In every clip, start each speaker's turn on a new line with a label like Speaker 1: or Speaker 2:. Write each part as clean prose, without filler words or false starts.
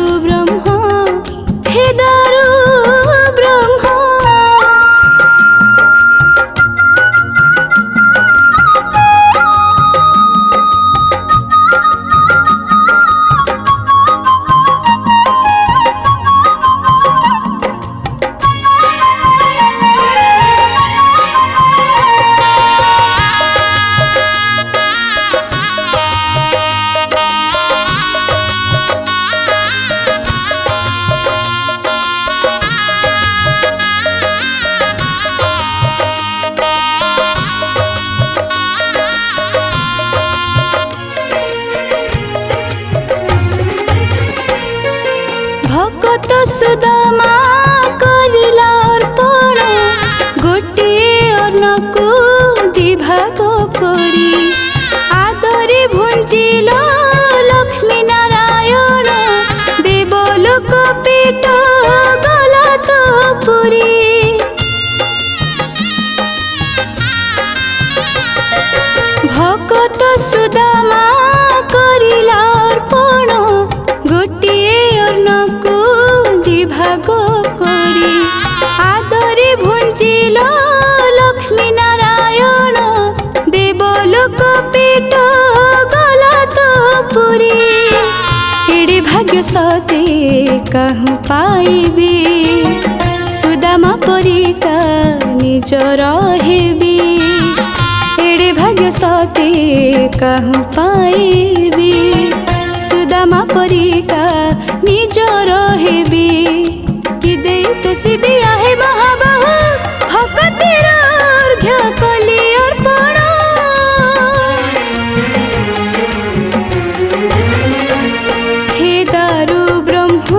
Speaker 1: दारू ब्रह्म हे दारू ब्रह्म। भगत सुदामा करिला अर्पण गोटिए अन्नकु दिभाग करी आदरे भुंजिल लक्ष्मी नारायण देवलोक पेट गला तो पुरी। भगत सुदामा करिला अर्पण गोटिए अन्नकु दिभाग करी आदरे भुंजिल लक्ष्मी नारायण देवलोक पेट गला तो पुरी। एड़े भाग्य सते कहूँ पाइबी सुदामा परिका निज रहेबी। एड़े भाग्य सते कहूँ पाइबी सुदामा परिका निज रहेबी। कि दे तो शिवी आहे महाबाहु भगतिर अर्घ्य कली अर्पण। हे दारू ब्रह्म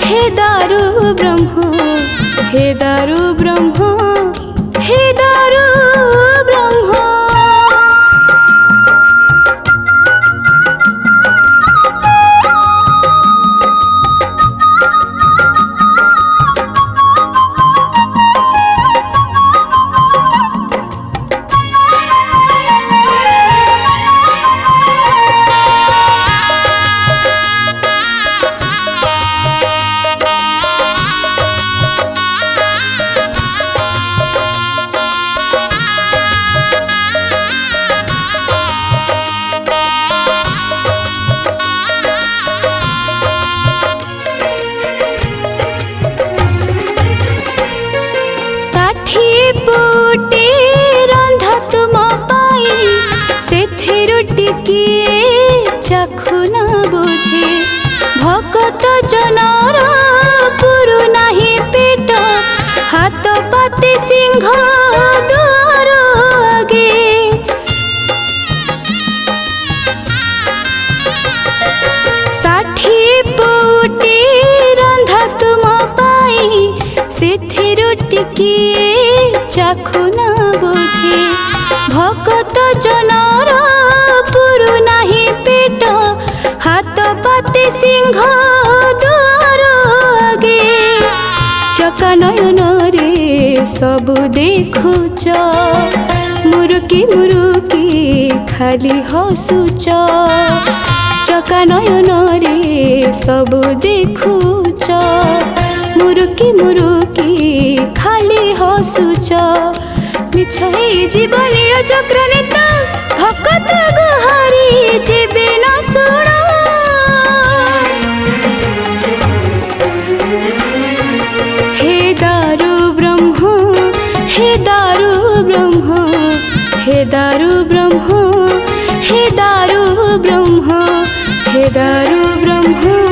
Speaker 1: हे दारू ब्रह्म हे दारू ब्रह्म हे दारू ब्रह्म। पुटे रंधा तुम पाई सेथिरु टिकिए चाखुना बोधे भगत जनर पुरु नाही पेट हाथ पाते सिंह द्वार आगे। षाठिए पुटे रंधा तुम पाई सेथिरु टिकिए चाखुना बोधे भगत जनर पुरु नाही पेट हाथ पाते सिंह द्वार आगे। चका नयन रे सबु देखुच मुरुकी मुरुकी खाली हसुच। चका नयन रे सबु देखुच मुरुकी मुरुकी खाली हसुच। मिछ हे जीवनीय चक्र नेता भगत गुहारी जेबे न शुण। हे दारू ब्रह्म हे दारू ब्रह्म हे दारू ब्रह्म हे दारू ब्रह्म हे दारू ब्रह्म।